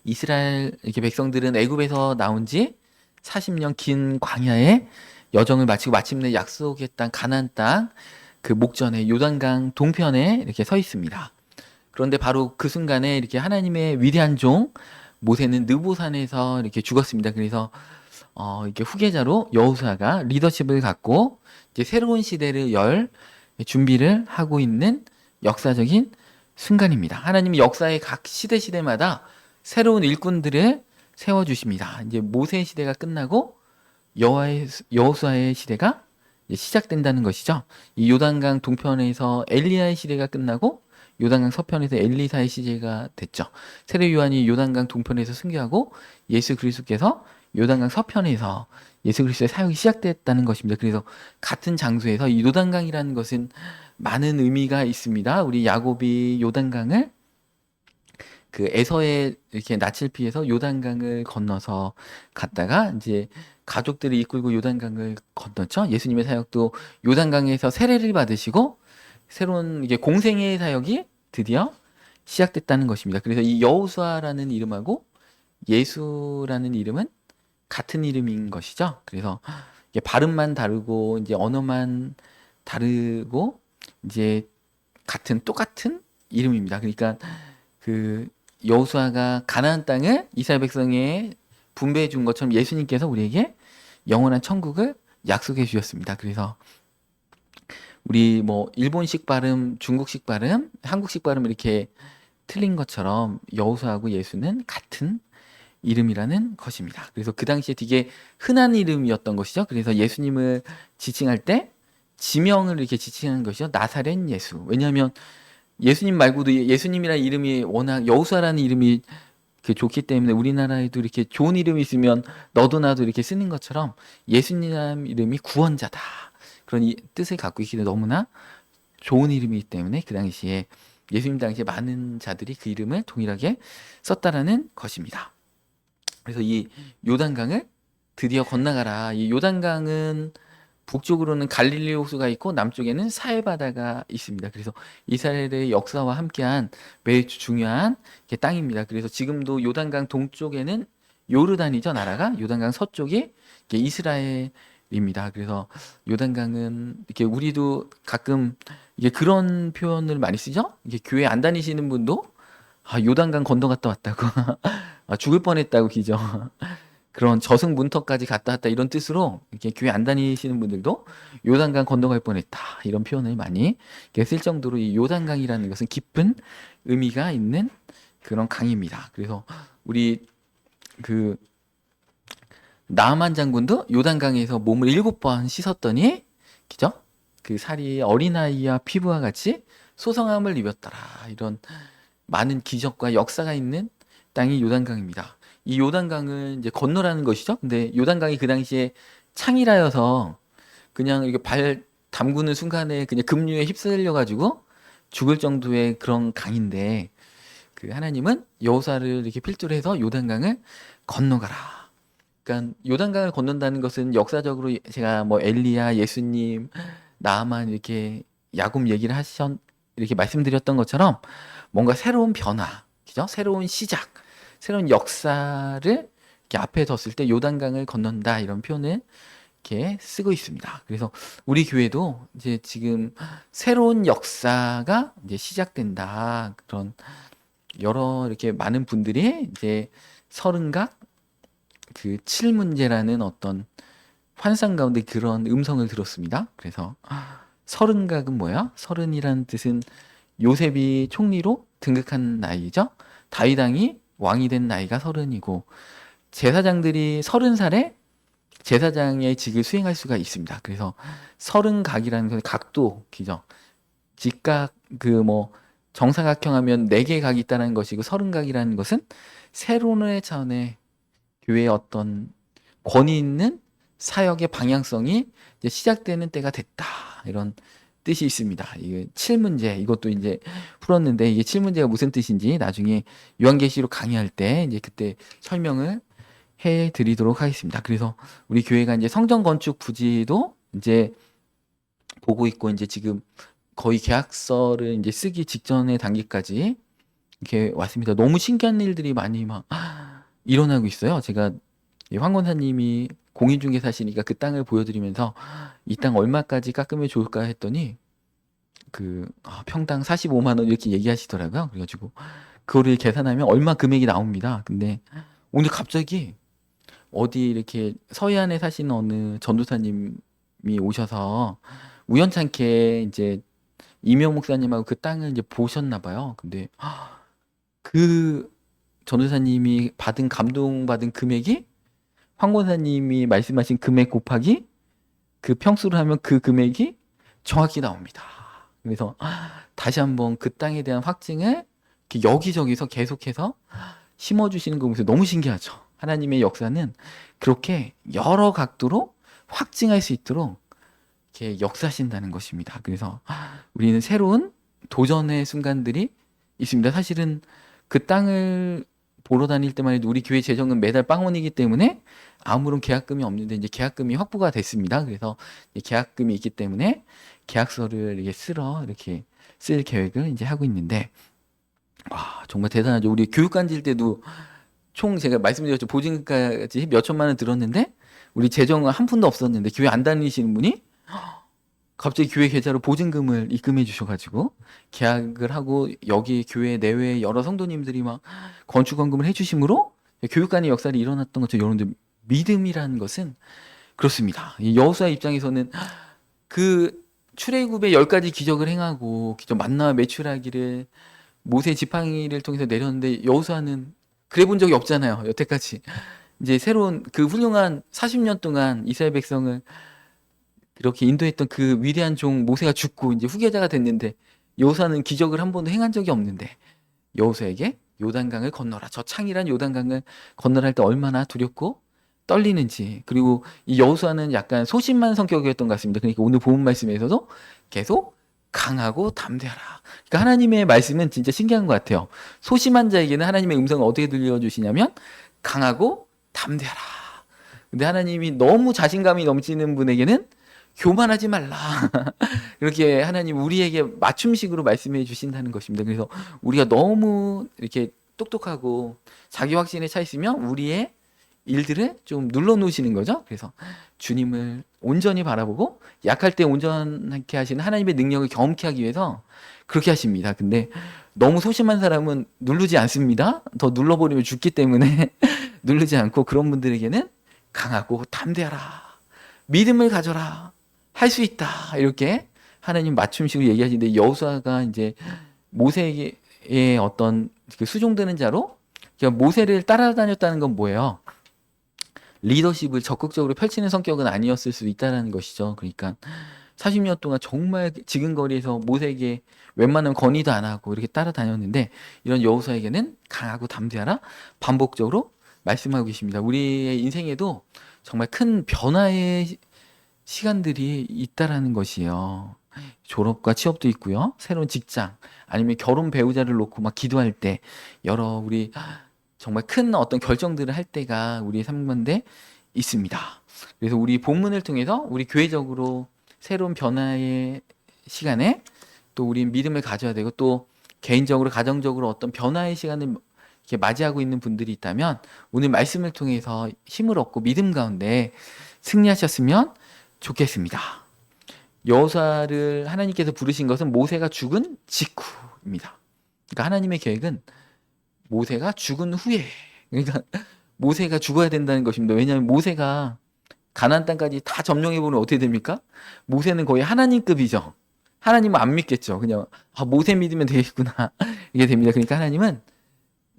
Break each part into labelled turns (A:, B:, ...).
A: 이스라엘 이렇게 백성들은 애굽에서 나온 지 40년 긴 광야의 여정을 마치고 마침내 약속의 땅 가나안 땅 그 목전에 요단강 동편에 이렇게 서 있습니다. 그런데 바로 그 순간에 이렇게 하나님의 위대한 종 모세는 느보산에서 이렇게 죽었습니다. 그래서 이렇게 후계자로 여호수아가 리더십을 갖고 이제 새로운 시대를 열 준비를 하고 있는 역사적인 순간입니다. 하나님이 역사의 각 시대마다 새로운 일꾼들을 세워 주십니다. 이제 모세의 시대가 끝나고 여호수아의 시대가 이제 시작된다는 것이죠. 이 요단강 동편에서 엘리야의 시대가 끝나고 요단강 서편에서 엘리사의 시대가 됐죠. 세례 요한이 요단강 동편에서 순교하고 예수 그리스도께서 요단강 서편에서 예수 그리스도의 사역이 시작됐다는 것입니다. 그래서 같은 장소에서 이 요단강이라는 것은 많은 의미가 있습니다. 우리 야곱이 요단강을 그 에서의 이렇게 낯을 피해서 요단강을 건너서 갔다가 이제 가족들을 이끌고 요단강을 건넜죠. 예수님의 사역도 요단강에서 세례를 받으시고 새로운 이게 공생의 사역이 드디어 시작됐다는 것입니다. 그래서 이 여호수아라는 이름하고 예수라는 이름은 같은 이름인 것이죠. 그래서 이게 발음만 다르고 이제 언어만 다르고 이제 똑같은 이름입니다. 그러니까 그 여호수아가 가나안 땅을 이스라엘 백성에 분배해 준 것처럼 예수님께서 우리에게 영원한 천국을 약속해 주셨습니다. 그래서 우리 뭐 일본식 발음, 중국식 발음, 한국식 발음 이렇게 틀린 것처럼 여호수아하고 예수는 같은 이름이라는 것입니다. 그래서 그 당시에 되게 흔한 이름이었던 것이죠. 그래서 예수님을 지칭할 때 지명을 이렇게 지칭하는 것이죠. 나사렛 예수. 왜냐하면 예수님 말고도 예수님이라는 이름이 워낙 여호수아라는 이름이 좋기 때문에 우리나라에도 이렇게 좋은 이름이 있으면 너도 나도 이렇게 쓰는 것처럼 예수님 이름이 구원자다. 그런 뜻을 갖고 있기 때문에 너무나 좋은 이름이기 때문에 그 당시에 예수님 당시에 많은 자들이 그 이름을 동일하게 썼다라는 것입니다. 그래서 이 요단강을 드디어 건너가라. 이 요단강은 북쪽으로는 갈릴리 호수가 있고 남쪽에는 사해 바다가 있습니다. 그래서 이스라엘의 역사와 함께한 매우 중요한 땅입니다. 그래서 지금도 요단강 동쪽에는 요르단이죠, 나라가. 요단강 서쪽이 이스라엘입니다. 그래서 요단강은 이렇게 우리도 가끔 이게 그런 표현을 많이 쓰죠. 이게 교회 안 다니시는 분도 요단강 건너갔다 왔다고 죽을 뻔했다고 기죠. 그런 저승 문턱까지 갔다 왔다 이런 뜻으로 이렇게 교회 안 다니시는 분들도 요단강 건너갈 뻔했다 이런 표현을 많이 이렇게 쓸 정도로 이 요단강이라는 것은 깊은 의미가 있는 그런 강입니다. 그래서 우리 그 나아만 장군도 요단강에서 몸을 7번 씻었더니 그죠? 그 살이 어린아이와 피부와 같이 소성함을 입었더라. 이런 많은 기적과 역사가 있는 땅이 요단강입니다. 이 요단강은 이제 건너라는 것이죠. 근데 요단강이 그 당시에 창이라여서 그냥 이렇게 발 담그는 순간에 그냥 급류에 휩쓸려 가지고 죽을 정도의 그런 강인데 그 하나님은 여호수아를 이렇게 필두로 해서 요단강을 건너가라. 그러니까 요단강을 건넌다는 것은 역사적으로 제가 뭐 엘리야, 예수님, 나아만 이렇게 야곱 얘기를 이렇게 말씀드렸던 것처럼 뭔가 새로운 변화, 그죠? 새로운 시작, 새로운 역사를 이렇게 앞에 뒀을 때 요단강을 건넌다 이런 표현을 이렇게 쓰고 있습니다. 그래서 우리 교회도 이제 지금 새로운 역사가 이제 시작된다. 그런 여러 이렇게 많은 분들이 이제 서른각 그 7문제라는 어떤 환상 가운데 그런 음성을 들었습니다. 그래서 서른각은 뭐야? 서른이라는 뜻은 요셉이 총리로 등극한 나이죠. 다윗 왕이 왕이 된 나이가 서른이고 제사장들이 30살에 제사장의 직을 수행할 수가 있습니다. 그래서 서른각이라는 것은 각도 기죠. 직각 그 뭐 정사각형 하면 4개의 각이 있다는 것이고 서른각이라는 것은 새로운 차원의 교회의 어떤 권위 있는 사역의 방향성이 이제 시작되는 때가 됐다. 이런 뜻이 있습니다. 이게 7문제 이것도 이제 풀었는데 이게 7문제가 무슨 뜻인지 나중에 요한계시록 강의할 때 이제 그때 설명을 해 드리도록 하겠습니다. 그래서 우리 교회가 이제 성전 건축 부지도 이제 보고 있고 이제 지금 거의 계약서를 이제 쓰기 직전의 단계까지 이렇게 왔습니다. 너무 신기한 일들이 많이 막 일어나고 있어요. 제가 이 황 권사님이 공인중개 사시니까 그 땅을 보여드리면서 이 땅 얼마까지 깎으면 좋을까 했더니 평당 45만 원 이렇게 얘기하시더라고요. 그래가지고 그거를 계산하면 얼마 금액이 나옵니다. 근데 오늘 갑자기 어디 이렇게 서해안에 사시는 어느 전도사님이 오셔서 우연찮게 이제 이명 목사님하고 그 땅을 이제 보셨나 봐요. 근데 그 전도사님이 감동받은 금액이 황 권사님이 말씀하신 금액 곱하기 그 평수를 하면 그 금액이 정확히 나옵니다. 그래서 다시 한번 그 땅에 대한 확증을 이렇게 여기저기서 계속해서 심어주시는 거 보면서 너무 신기하죠. 하나님의 역사는 그렇게 여러 각도로 확증할 수 있도록 이렇게 역사하신다는 것입니다. 그래서 우리는 새로운 도전의 순간들이 있습니다. 사실은 그 땅을 보러 다닐 때만 해도 우리 교회 재정은 매달 빵원이기 때문에 아무런 계약금이 없는데 이제 계약금이 확보가 됐습니다. 그래서 계약금이 있기 때문에 계약서를 이렇게 쓸 계획을 이제 하고 있는데, 와, 정말 대단하죠. 우리 교육간질 때도 총 제가 말씀드렸죠. 보증금까지 몇 천만 원 들었는데 우리 재정은 한 푼도 없었는데 교회 안 다니시는 분이 갑자기 교회 계좌로 보증금을 입금해 주셔가지고 계약을 하고 여기 교회 내외 여러 성도님들이 막 건축원금을 해주심으로 교육간의 역사를 일어났던 것처럼, 여러분들 믿음이라는 것은 그렇습니다. 이 여호수아 입장에서는 그 출애굽의 10가지 기적을 행하고 기적 만나와 메추라기를 모세 지팡이를 통해서 내렸는데 여호수아는 그래 본 적이 없잖아요. 여태까지 이제 새로운 그 훌륭한 40년 동안 이스라엘 백성을 그렇게 인도했던 그 위대한 종 모세가 죽고 이제 후계자가 됐는데 여호수아는 기적을 한 번도 행한 적이 없는데 여호수아에게 요단강을 건너라, 저 창이란 요단강을 건너라 할 때 얼마나 두렵고 떨리는지. 그리고 이 여호수아는 약간 소심한 성격이었던 것 같습니다. 그러니까 오늘 본문 말씀에서도 계속 강하고 담대하라. 그러니까 하나님의 말씀은 진짜 신기한 것 같아요. 소심한 자에게는 하나님의 음성을 어떻게 들려주시냐면 강하고 담대하라. 근데 하나님이 너무 자신감이 넘치는 분에게는 교만하지 말라. 이렇게 하나님 우리에게 맞춤식으로 말씀해 주신다는 것입니다. 그래서 우리가 너무 이렇게 똑똑하고 자기 확신에 차 있으면 우리의 일들을 좀 눌러놓으시는 거죠. 그래서 주님을 온전히 바라보고 약할 때 온전하게 하시는 하나님의 능력을 경험케 하기 위해서 그렇게 하십니다. 근데 너무 소심한 사람은 누르지 않습니다. 더 눌러버리면 죽기 때문에 누르지 않고 그런 분들에게는 강하고 담대하라, 믿음을 가져라, 할 수 있다, 이렇게 하나님 맞춤식으로 얘기하시는데 여호수아가 이제 모세의 어떤 그 수종되는 자로 모세를 따라다녔다는 건 뭐예요? 리더십을 적극적으로 펼치는 성격은 아니었을 수 있다는 것이죠. 그러니까 40년 동안 정말 지근거리에서 모세에게 웬만하면 건의도 안 하고 이렇게 따라다녔는데 이런 여호수아에게는 강하고 담대하라 반복적으로 말씀하고 계십니다. 우리의 인생에도 정말 큰 변화의 시간들이 있다라는 것이에요. 졸업과 취업도 있고요. 새로운 직장, 아니면 결혼 배우자를 놓고 막 기도할 때 여러 우리 정말 큰 어떤 결정들을 할 때가 우리의 삶 가운데 있습니다. 그래서 우리 본문을 통해서 우리 교회적으로 새로운 변화의 시간에 또 우리 믿음을 가져야 되고 또 개인적으로 가정적으로 어떤 변화의 시간을 이렇게 맞이하고 있는 분들이 있다면 오늘 말씀을 통해서 힘을 얻고 믿음 가운데 승리하셨으면 좋겠습니다. 여호수아를 하나님께서 부르신 것은 모세가 죽은 직후입니다. 그러니까 하나님의 계획은 모세가 죽은 후에, 그러니까 모세가 죽어야 된다는 것입니다. 왜냐하면 모세가 가나안 땅까지 다 점령해 보면 어떻게 됩니까? 모세는 거의 하나님급이죠. 하나님은 안 믿겠죠. 그냥 모세 믿으면 되겠구나 이게 됩니다. 그러니까 하나님은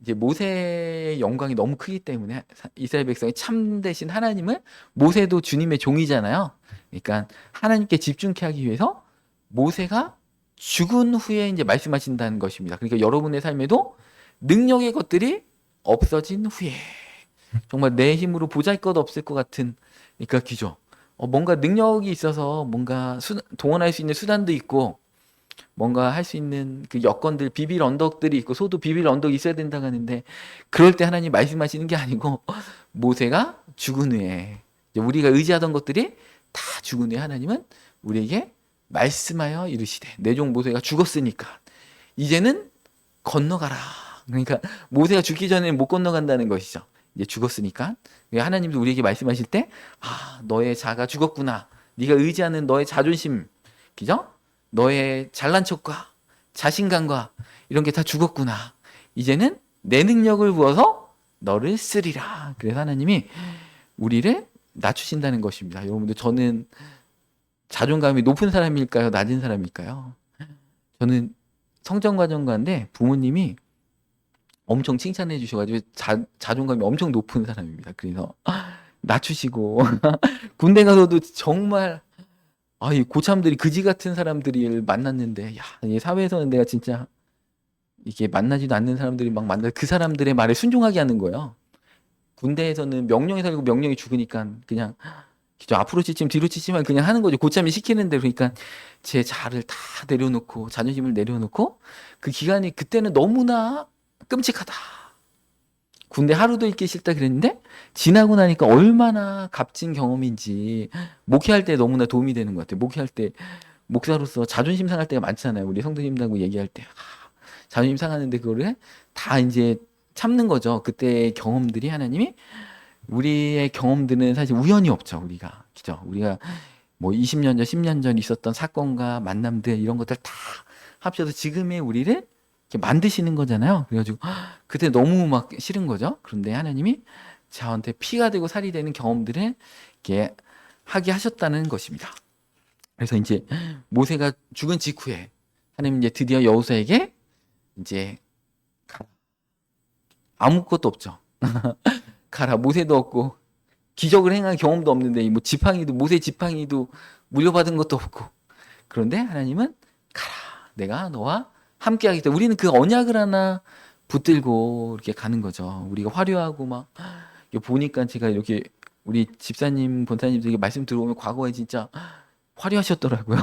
A: 이제 모세의 영광이 너무 크기 때문에 이스라엘 백성이 참되신 하나님을, 모세도 주님의 종이잖아요. 그러니까 하나님께 집중케 하기 위해서 모세가 죽은 후에 이제 말씀하신다는 것입니다. 그러니까 여러분의 삶에도 능력의 것들이 없어진 후에 정말 내 힘으로 보잘것없을 것 같은, 그러니까 기죠. 뭔가 능력이 있어서 뭔가 동원할 수 있는 수단도 있고 뭔가 할 수 있는 그 여건들, 비빌 언덕들이 있고 소도 비빌 언덕이 있어야 된다고 하는데 그럴 때 하나님 말씀하시는 게 아니고 모세가 죽은 후에 우리가 의지하던 것들이 다 죽은 후에 하나님은 우리에게 말씀하여 이르시되 내 종 모세가 죽었으니까 이제는 건너가라. 그러니까 모세가 죽기 전에는 못 건너간다는 것이죠. 이제 죽었으니까. 하나님도 우리에게 말씀하실 때, 너의 자가 죽었구나. 네가 의지하는 너의 자존심, 그죠? 너의 잘난 척과 자신감과 이런 게 다 죽었구나. 이제는 내 능력을 부어서 너를 쓰리라. 그래서 하나님이 우리를 낮추신다는 것입니다. 여러분들, 저는 자존감이 높은 사람일까요? 낮은 사람일까요? 저는 성전과정가인데 부모님이 엄청 칭찬해 주셔가지고 자존감이 엄청 높은 사람입니다. 그래서 낮추시고 군대 가서도 정말 이 고참들이 그지 같은 사람들이 만났는데, 이 사회에서는 내가 진짜 이게 만나지도 않는 사람들이 막 만나, 그 사람들의 말에 순종하게 하는 거예요. 군대에서는 명령이 살고 명령이 죽으니까 그냥 앞으로 치지면 뒤로 치지만 그냥 하는 거죠. 고참이 시키는 대로. 그러니까 제 자를 다 내려놓고 자존심을 내려놓고 그 기간이 그때는 너무나 끔찍하다. 군대 하루도 있기 싫다 그랬는데 지나고 나니까 얼마나 값진 경험인지 목회할 때 너무나 도움이 되는 것 같아요. 목회할 때 목사로서 자존심 상할 때가 많잖아요. 우리 성도님들하고 얘기할 때 자존심 상하는데 그거를 다 이제 참는 거죠. 그때의 경험들이 하나님이 우리의 경험들은 사실 우연이 없죠. 우리가 그죠? 우리가 뭐 20년 전, 10년 전 있었던 사건과 만남들 이런 것들 다 합쳐서 지금의 우리를 이렇게 만드시는 거잖아요. 그래가지고 그때 너무 막 싫은 거죠. 그런데 하나님이 저한테 피가 되고 살이 되는 경험들을 이렇게 하게 하셨다는 것입니다. 그래서 이제 모세가 죽은 직후에 하나님 이제 드디어 여호수아에게 이제 아무것도 없죠. 가라. 모세도 없고 기적을 행한 경험도 없는데 뭐 지팡이도 모세 지팡이도 물려받은 것도 없고, 그런데 하나님은 가라. 내가 너와 함께하겠다. 우리는 그 언약을 하나 붙들고 이렇게 가는 거죠. 우리가 화려하고 막 보니까 제가 이렇게 우리 집사님 본사님들에게 말씀 들어오면 과거에 진짜 화려하셨더라고요.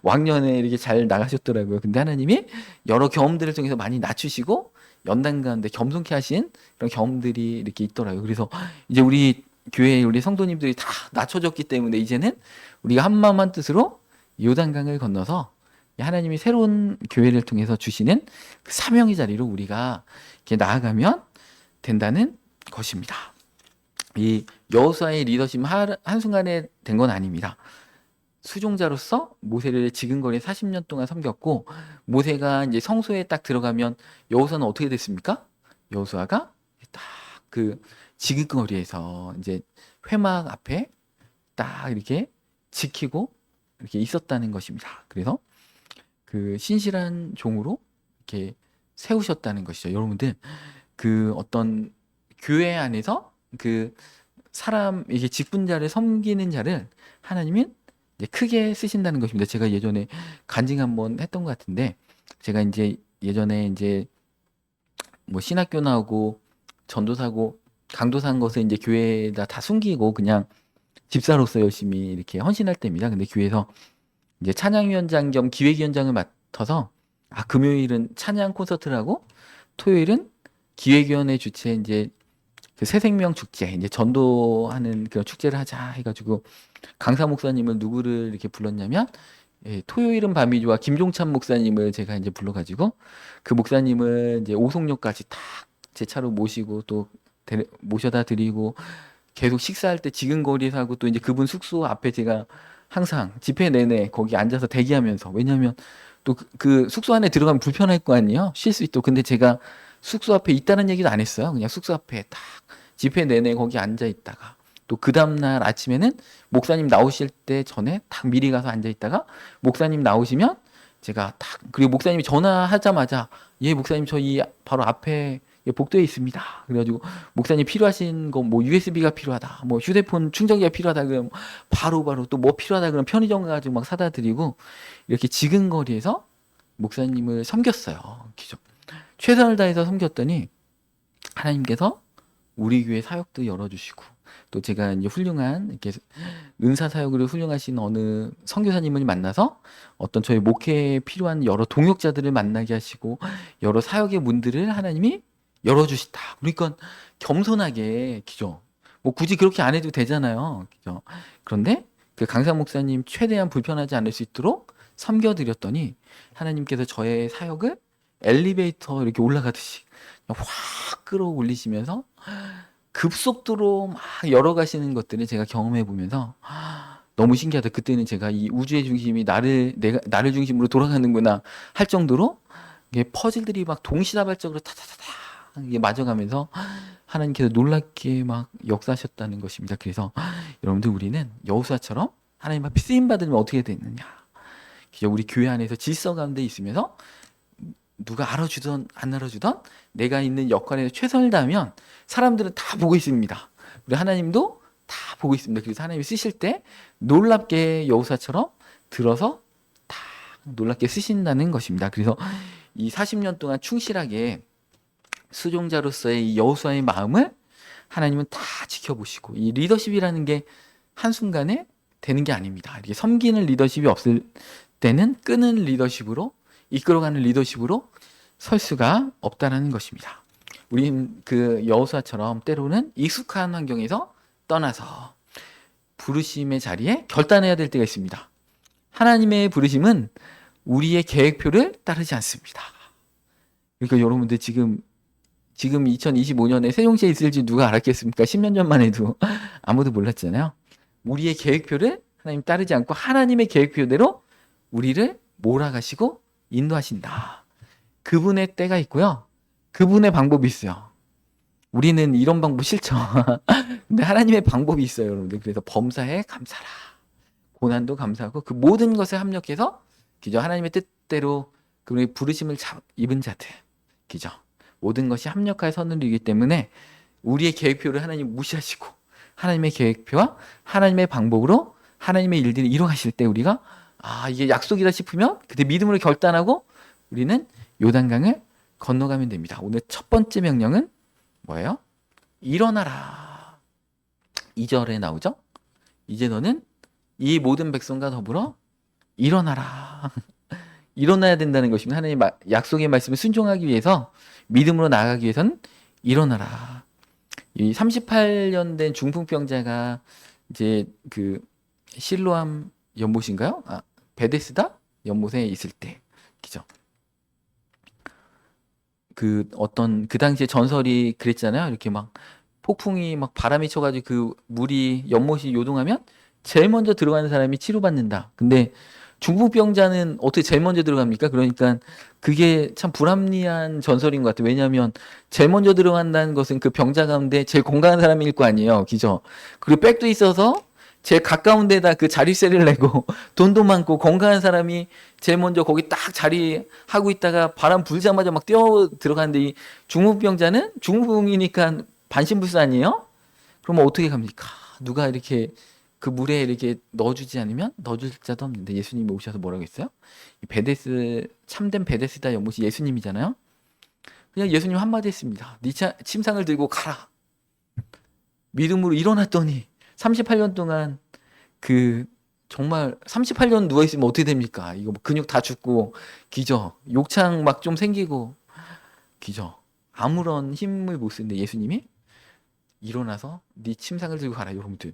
A: 왕년에 이렇게 잘 나가셨더라고요. 근데 하나님이 여러 경험들을 통해서 많이 낮추시고 연단 가운데 겸손케 하신 그런 경험들이 이렇게 있더라고요. 그래서 이제 우리 교회 우리 성도님들이 다 낮춰졌기 때문에 이제는 우리가 한 마음 한 뜻으로 요단강을 건너서 하나님이 새로운 교회를 통해서 주시는 그 사명의 자리로 우리가 이렇게 나아가면 된다는 것입니다. 이 여호수아의 리더십 한순간에 된 건 아닙니다. 수종자로서 모세를 지근거리 40년 동안 섬겼고, 모세가 이제 성소에 딱 들어가면 여호수아는 어떻게 됐습니까? 여호수아가 딱 그 지근거리에서 이제 회막 앞에 딱 이렇게 지키고 이렇게 있었다는 것입니다. 그래서 그 신실한 종으로 이렇게 세우셨다는 것이죠. 여러분들, 그 어떤 교회 안에서 그 사람 이게 직분자를 섬기는 자를 하나님이 이제 크게 쓰신다는 것입니다. 제가 예전에 간증 한번 했던 것 같은데, 제가 이제 예전에 이제 뭐 신학교 나오고 전도사고 강도사한 것을 이제 교회에다 다 숨기고 그냥 집사로서 열심히 이렇게 헌신할 때입니다. 근데 교회에서 이제 찬양위원장 겸 기획위원장을 맡아서 금요일은 찬양 콘서트를 하고 토요일은 기획위원회 주최 이제 그 새생명 축제 이제 전도하는 그런 축제를 하자 해가지고 강사 목사님을 누구를 이렇게 불렀냐면 토요일은 밤이 좋아 김종찬 목사님을 제가 이제 불러가지고 그 목사님을 이제 오송역까지 딱 제 차로 모시고 또 모셔다 드리고 계속 식사할 때 지근거리에서 하고 또 이제 그분 숙소 앞에 제가 항상 집회 내내 거기 앉아서 대기하면서, 왜냐하면 또 그 숙소 안에 들어가면 불편할 거 아니에요. 쉴 수 있도록. 근데 제가 숙소 앞에 있다는 얘기도 안 했어요. 그냥 숙소 앞에 딱 집회 내내 거기 앉아 있다가 또 그 다음날 아침에는 목사님 나오실 때 전에 딱 미리 가서 앉아 있다가 목사님 나오시면 제가 딱, 그리고 목사님이 전화하자마자 예 목사님 저희 바로 앞에 복도에 있습니다. 그래가지고 목사님 필요하신 거 뭐 USB가 필요하다, 뭐 휴대폰 충전기가 필요하다 그러면 바로 또 뭐 필요하다 그러면 편의점 가가지고 막 사다 드리고 이렇게 지근거리에서 목사님을 섬겼어요. 기죠. 최선을 다해서 섬겼더니 하나님께서 우리 교회 사역도 열어주시고 또 제가 이제 훌륭한 이렇게 은사 사역으로 훌륭하신 어느 선교사님을 만나서 어떤 저희 목회에 필요한 여러 동역자들을 만나게 하시고 여러 사역의 문들을 하나님이 열어주시다. 그러니까 겸손하게 기죠. 뭐 굳이 그렇게 안 해도 되잖아요. 기죠. 그런데 그 강사 목사님 최대한 불편하지 않을 수 있도록 섬겨드렸더니 하나님께서 저의 사역을 엘리베이터 이렇게 올라가듯이 확 끌어올리시면서 급속도로 막 열어가시는 것들을 제가 경험해 보면서 너무 신기하다. 그때는 제가 이 우주의 중심이 나를 중심으로 돌아가는구나 할 정도로 이게 퍼즐들이 막 동시다발적으로 타타타타 이게 맞아가면서 하나님께서 놀랍게 막 역사하셨다는 것입니다. 그래서 여러분들 우리는 여호수아처럼 하나님 앞에 쓰임 받으면 어떻게 되느냐? 우리 교회 안에서 질서 가운데 있으면서 누가 알아주던 안 알아주던 내가 있는 역할에 최선을 다하면 사람들은 다 보고 있습니다. 우리 하나님도 다 보고 있습니다. 그래서 하나님이 쓰실 때 놀랍게 여호사처럼 들어서 다 놀랍게 쓰신다는 것입니다. 그래서 이 40년 동안 충실하게 수종자로서의 이 여호수아의 마음을 하나님은 다 지켜보시고, 이 리더십이라는 게 한순간에 되는 게 아닙니다. 이게 섬기는 리더십이 없을 때는 끄는 리더십으로, 이끌어가는 리더십으로 설 수가 없다는 것입니다. 우린 그 여호수아처럼 때로는 익숙한 환경에서 떠나서 부르심의 자리에 결단해야 될 때가 있습니다. 하나님의 부르심은 우리의 계획표를 따르지 않습니다. 그러니까 여러분들 지금 2025년에 세종시에 있을지 누가 알았겠습니까? 10년 전만 해도 아무도 몰랐잖아요. 우리의 계획표를 하나님 따르지 않고 하나님의 계획표대로 우리를 몰아가시고 인도하신다. 그분의 때가 있고요. 그분의 방법이 있어요. 우리는 이런 방법 싫죠. 근데 하나님의 방법이 있어요, 여러분들. 그래서 범사에 감사라. 고난도 감사하고 그 모든 것에 합력해서 그죠? 하나님의 뜻대로 그분의 부르심을 입은 자들. 그죠? 모든 것이 합력하여 선을 이루기 때문에 우리의 계획표를 하나님 무시하시고 하나님의 계획표와 하나님의 방법으로 하나님의 일들을 이루어가실 때 우리가 이게 약속이다 싶으면 그때 믿음으로 결단하고 우리는 요단강을 건너가면 됩니다. 오늘 첫 번째 명령은 뭐예요? 일어나라. 2절에 나오죠? 이제 너는 이 모든 백성과 더불어 일어나라. 일어나야 된다는 것입니다. 하나님 약속의 말씀을 순종하기 위해서, 믿음으로 나아가기 위해서는 일어나라. 이 38년 된 중풍병자가 이제 그 실로암 연못인가요? 베데스다 연못에 있을 때, 그죠? 그 당시에 전설이 그랬잖아요. 이렇게 막 폭풍이 막 바람이 쳐가지고 그 물이 연못이 요동하면 제일 먼저 들어가는 사람이 치료받는다. 근데 중풍병자는 어떻게 제일 먼저 들어갑니까? 그러니까 그게 참 불합리한 전설인 것 같아요. 왜냐하면 제일 먼저 들어간다는 것은 그 병자 가운데 제일 건강한 사람일 거 아니에요. 그죠? 그리고 백도 있어서 제일 가까운 데다 그 자릿세를 내고 돈도 많고 건강한 사람이 제일 먼저 거기 딱 자리하고 있다가 바람 불자마자 막 뛰어 들어가는데, 이 중풍병자는 중풍이니까 반신불수아니에요? 그러면 어떻게 갑니까? 누가 이렇게 그 물에 이렇게 넣어주지 않으면 넣어줄 자도 없는데 예수님이 오셔서 뭐라고 했어요? 참된 베데스다 연못이 예수님이잖아요. 그냥 예수님 한마디 했습니다. 네 침상을 들고 가라. 믿음으로 일어났더니 38년 동안 정말 38년 누워있으면 어떻게 됩니까? 이거 근육 다 죽고, 기죠? 욕창 막 좀 생기고, 기죠? 아무런 힘을 못 쓰는데 예수님이 일어나서 네 침상을 들고 가라. 여러분들,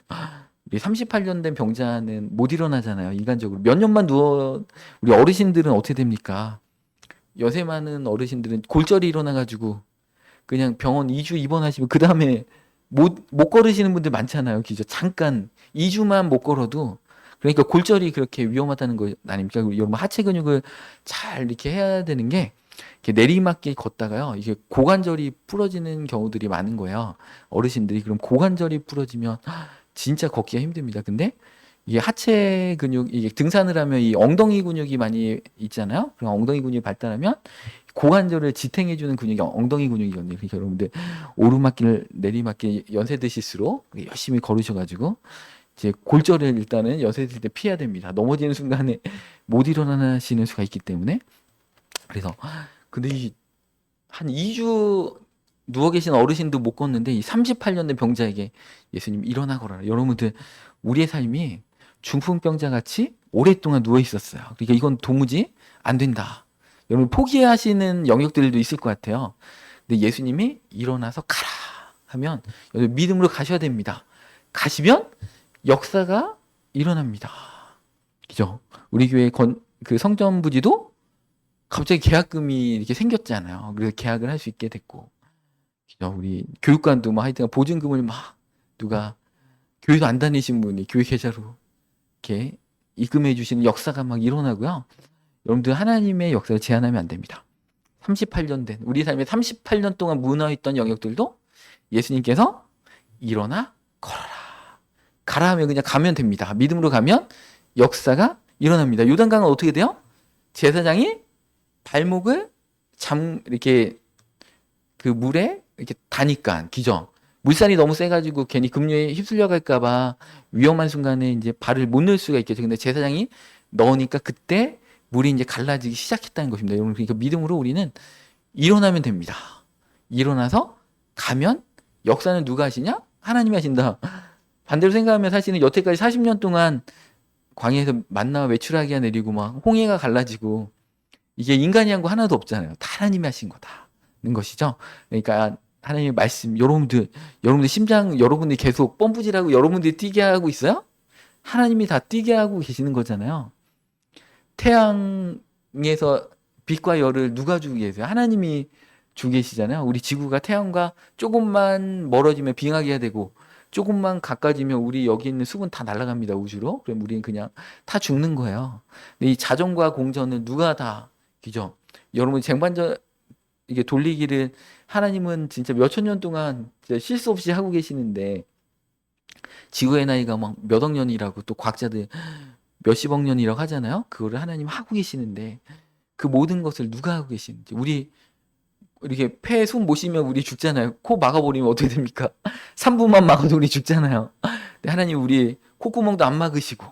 A: 38년 된 병자는 못 일어나잖아요. 인간적으로 몇 년만 누워. 우리 어르신들은 어떻게 됩니까? 연세 많은 어르신들은 골절이 일어나가지고 그냥 병원 2주 입원하시면 그 다음에 못 걸으시는 분들 많잖아요. 그죠? 잠깐 2주만 못 걸어도, 그러니까 골절이 그렇게 위험하다는 거 아닙니까? 여러분 하체 근육을 잘 이렇게 해야 되는 게, 이렇게 내리막길 걷다가요, 이게 고관절이 부러지는 경우들이 많은 거예요. 어르신들이. 그럼 고관절이 부러지면 진짜 걷기가 힘듭니다. 근데 이게 하체 근육, 이게 등산을 하면 이 엉덩이 근육이 많이 있잖아요. 그럼 엉덩이 근육이 발달하면 고관절을 지탱해주는 근육이 엉덩이 근육이거든요. 그러니까 여러분들 오르막길, 내리막길 연세 드실수록 열심히 걸으셔가지고 이제 골절을 일단은 연세 들 때 피해야 됩니다. 넘어지는 순간에 못 일어나시는 수가 있기 때문에. 그래서 근데 한 2주 누워 계신 어르신도 못 걷는데 이 38년 된 병자에게 예수님 일어나 걸어라. 여러분들 우리의 삶이 중풍병자 같이 오랫동안 누워 있었어요. 그러니까 이건 도무지 안 된다. 여러분 포기하시는 영역들도 있을 것 같아요. 근데 예수님이 일어나서 가라 하면 여러분 믿음으로 가셔야 됩니다. 가시면 역사가 일어납니다. 그죠? 우리 교회 그 성전 부지도 갑자기 계약금이 이렇게 생겼잖아요. 그래서 계약을 할 수 있게 됐고, 우리 교육관도 뭐 하여튼 보증금을 막 누가 교회도 안 다니신 분이 교회 계좌로 이렇게 입금해 주시는 역사가 막 일어나고요. 여러분들 하나님의 역사를 제한하면 안 됩니다. 38년 된 우리 삶에 38년 동안 무너있던 영역들도 예수님께서 일어나 걸어라. 가라 하면 그냥 가면 됩니다. 믿음으로 가면 역사가 일어납니다. 요단강은 어떻게 돼요? 제사장이 발목을 이렇게 그 물에 이렇게 다니까 기죠. 물살이 너무 세가지고 괜히 급류에 휩쓸려 갈까봐 위험한 순간에 이제 발을 못 넣을 수가 있겠죠. 근데 제사장이 넣으니까 그때 물이 이제 갈라지기 시작했다는 것입니다. 여러분, 그러니까 믿음으로 우리는 일어나면 됩니다. 일어나서 가면 역사는 누가 하시냐? 하나님이 하신다. 반대로 생각하면 사실은 여태까지 40년 동안 광야에서 만나와 외출하기가 내리고 막 홍해가 갈라지고 이게 인간이 한 거 하나도 없잖아요. 다 하나님이 하신 거다는 것이죠. 그러니까 하나님의 말씀, 여러분들 심장 여러분들이 계속 펌프질하고 여러분들이 뛰게 하고 있어요? 하나님이 다 뛰게 하고 계시는 거잖아요. 태양에서 빛과 열을 누가 주고 계세요? 하나님이 주고 계시잖아요. 우리 지구가 태양과 조금만 멀어지면 빙하기가 되고 조금만 가까워지면 우리 여기 있는 수분 다 날아갑니다. 우주로. 그럼 우리는 그냥 다 죽는 거예요. 근데 이 자전과 공전은 누가 다 기죠? 여러분 쟁반전 이게 돌리기를 하나님은 진짜 몇천 년 동안 진짜 쉴 수 없이 하고 계시는데 지구의 나이가 막 몇 억 년이라고 또 과학자들 몇십억 년이라고 하잖아요. 그거를 하나님 하고 계시는데 그 모든 것을 누가 하고 계시는지 우리 이렇게 폐에 숨 못 쉬면 우리 죽잖아요. 코 막아버리면 어떻게 됩니까? 3분만 막아도 우리 죽잖아요. 근데 하나님 우리 콧구멍도 안 막으시고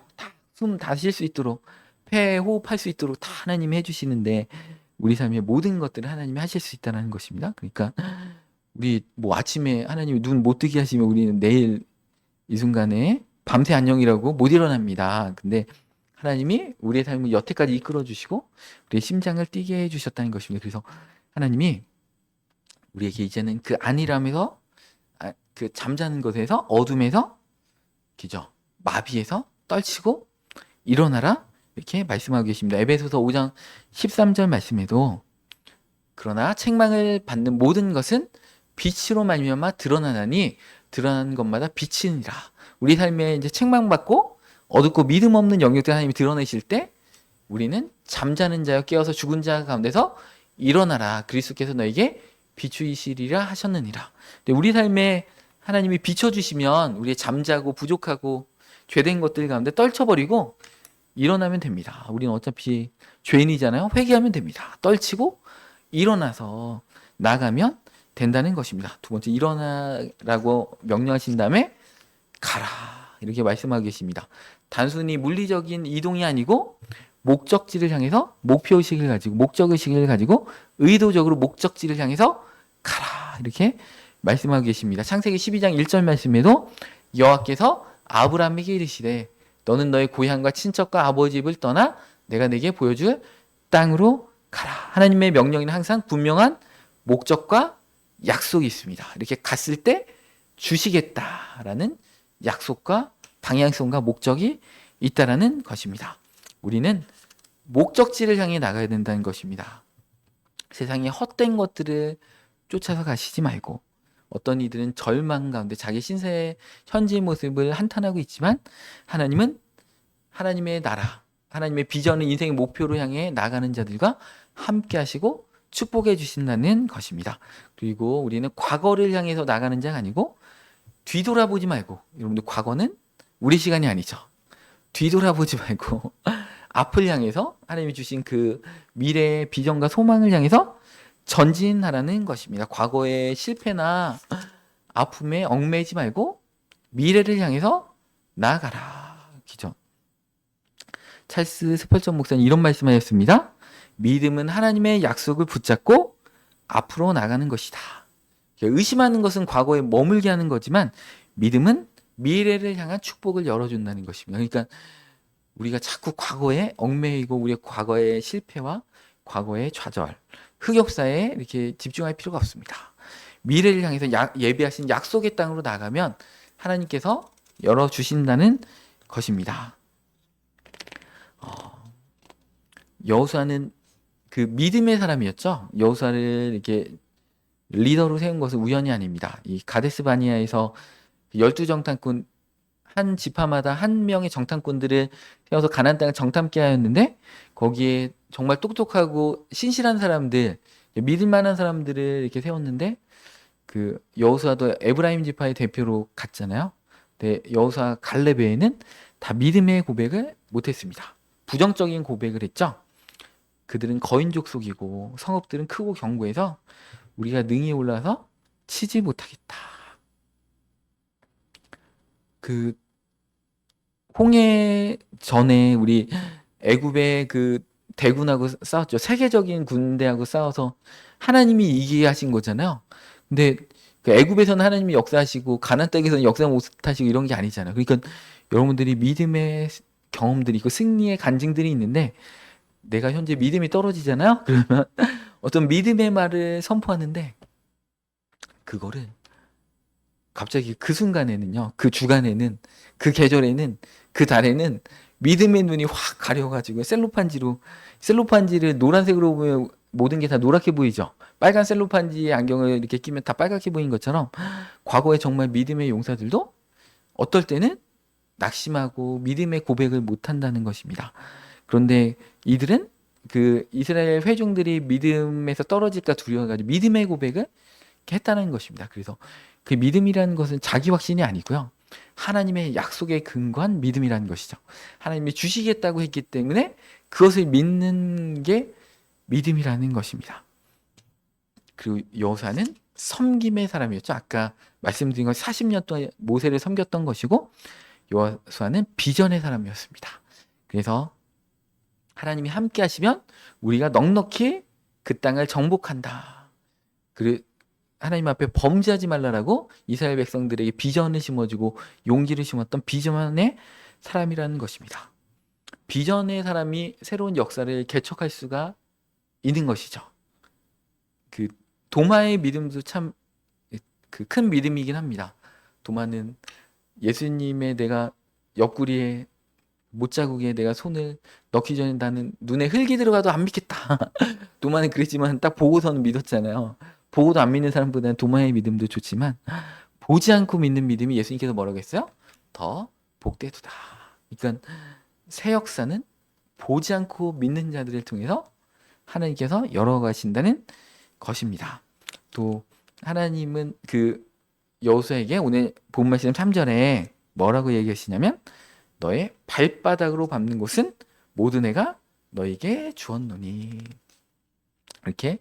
A: 숨 다 쉴 수 있도록 폐에 호흡할 수 있도록 다 하나님이 해주시는데 우리 삶의 모든 것들을 하나님이 하실 수 있다는 것입니다. 그러니까 우리 뭐 아침에 하나님이 눈 못 뜨게 하시면 우리는 내일 이 순간에 밤새 안녕이라고 못 일어납니다. 근데 하나님이 우리의 삶을 여태까지 이끌어 주시고 우리의 심장을 뛰게 해 주셨다는 것입니다. 그래서 하나님이 우리에게 이제는 그 안일함에서 그 잠자는 것에서 어둠에서 기죠. 마비에서 떨치고 일어나라 이렇게 말씀하고 계십니다. 에베소서 5장 13절 말씀에도 그러나 책망을 받는 모든 것은 빛으로 말미암아 드러나나니 드러나는 것마다 빛이니라. 우리 삶에 이제 책망받고 어둡고 믿음 없는 영역들 하나님이 드러내실 때 우리는 잠자는 자여 깨어서 죽은 자 가운데서 일어나라. 그리스도께서 너에게 비추이시리라 하셨느니라. 근데 우리 삶에 하나님이 비춰주시면 우리의 잠자고 부족하고 죄된 것들 가운데 떨쳐버리고 일어나면 됩니다. 우리는 어차피 죄인이잖아요. 회개하면 됩니다. 떨치고 일어나서 나가면 된다는 것입니다. 두 번째, 일어나라고 명령하신 다음에 가라 이렇게 말씀하고 계십니다. 단순히 물리적인 이동이 아니고 목적지를 향해서 목표의식을 가지고 목적의식을 가지고 의도적으로 목적지를 향해서 가라 이렇게 말씀하고 계십니다. 창세기 12장 1절 말씀에도 여호와께서 아브라함에게 이르시되 너는 너의 고향과 친척과 아버지 집을 떠나 내가 내게 보여줄 땅으로 가라. 하나님의 명령에는 항상 분명한 목적과 약속이 있습니다. 이렇게 갔을 때 주시겠다라는 약속과 방향성과 목적이 있다라는 것입니다. 우리는 목적지를 향해 나가야 된다는 것입니다. 세상의 헛된 것들을 쫓아서 가시지 말고 어떤 이들은 절망 가운데 자기 신세의 현재 모습을 한탄하고 있지만 하나님은 하나님의 나라, 하나님의 비전을 인생의 목표로 향해 나가는 자들과 함께 하시고 축복해 주신다는 것입니다. 그리고 우리는 과거를 향해서 나가는 자가 아니고 뒤돌아보지 말고 여러분들 과거는 우리 시간이 아니죠. 뒤돌아보지 말고 앞을 향해서 하나님이 주신 그 미래의 비전과 소망을 향해서 전진하라는 것입니다. 과거의 실패나 아픔에 얽매이지 말고 미래를 향해서 나아가라. 기죠. 찰스 스펄전 목사님 이런 말씀하셨습니다. 믿음은 하나님의 약속을 붙잡고 앞으로 나가는 것이다. 의심하는 것은 과거에 머물게 하는 거지만 믿음은 미래를 향한 축복을 열어준다는 것입니다. 그러니까 우리가 자꾸 과거에 얽매이고 우리의 과거의 실패와 과거의 좌절, 흑역사에 이렇게 집중할 필요가 없습니다. 미래를 향해서 예비하신 약속의 땅으로 나가면 하나님께서 열어주신다는 것입니다. 여호수아는 그 믿음의 사람이었죠. 여호수아를 이렇게 리더로 세운 것은 우연이 아닙니다. 이 가데스 바니아에서 12정탐꾼 한 지파마다 한 명의 정탐꾼들을 세워서 가나안 땅을 정탐케 하였는데 거기에 정말 똑똑하고 신실한 사람들, 믿을 만한 사람들을 이렇게 세웠는데 그 여호수아도 에브라임 지파의 대표로 갔잖아요. 근데 여호수아 갈렙 외에는 다 믿음의 고백을 못했습니다. 부정적인 고백을 했죠. 그들은 거인족 속이고 성읍들은 크고 견고해서 우리가 능히 올라서 치지 못하겠다. 그 홍해 전에 우리 애굽의 그 대군하고 싸웠죠. 세계적인 군대하고 싸워서 하나님이 이기게 하신 거잖아요. 근데 그 애굽에서는 하나님이 역사하시고 가나안 땅에서는 역사 못하시고 이런 게 아니잖아요. 그러니까 여러분들이 믿음의 경험들이 있고 승리의 간증들이 있는데 내가 현재 믿음이 떨어지잖아요. 그러면 어떤 믿음의 말을 선포하는데 그거를 갑자기 그 순간에는요, 그 주간에는, 그 계절에는, 그 달에는 믿음의 눈이 확 가려가지고 셀로판지를 노란색으로 보면 모든 게 다 노랗게 보이죠. 빨간 셀로판지에 안경을 이렇게 끼면 다 빨갛게 보인 것처럼 과거에 정말 믿음의 용사들도 어떨 때는 낙심하고 믿음의 고백을 못 한다는 것입니다. 그런데 이들은 그 이스라엘 회중들이 믿음에서 떨어질까 두려워가지고 믿음의 고백을 했다는 것입니다. 그래서 그 믿음이라는 것은 자기 확신이 아니고요. 하나님의 약속에 근거한 믿음이라는 것이죠. 하나님이 주시겠다고 했기 때문에 그것을 믿는 게 믿음이라는 것입니다. 그리고 여호수아는 섬김의 사람이었죠. 아까 말씀드린 것 40년 동안 모세를 섬겼던 것이고 여호수아는 비전의 사람이었습니다. 그래서 하나님이 함께 하시면 우리가 넉넉히 그 땅을 정복한다. 그리고 하나님 앞에 범죄하지 말라라고 이스라엘 백성들에게 비전을 심어주고 용기를 심었던 비전의 사람이라는 것입니다. 비전의 사람이 새로운 역사를 개척할 수가 있는 것이죠. 그 도마의 믿음도 참 그 큰 믿음이긴 합니다. 도마는 예수님의 내가 옆구리에 못자국에 내가 손을 넣기 전에 나는 눈에 흙이 들어가도 안 믿겠다. 도마는 그랬지만 딱 보고서는 믿었잖아요. 보고도 안 믿는 사람보다는 도마의 믿음도 좋지만 보지 않고 믿는 믿음이 예수님께서 뭐라고 했어요? 더 복되도다. 그러니까 새 역사는 보지 않고 믿는 자들을 통해서 하나님께서 열어가신다는 것입니다. 또 하나님은 그 여호수아에게 오늘 본 말씀 3절에 뭐라고 얘기하시냐면 너의 발바닥으로 밟는 곳은 모든 애가 너에게 주었노니 이렇게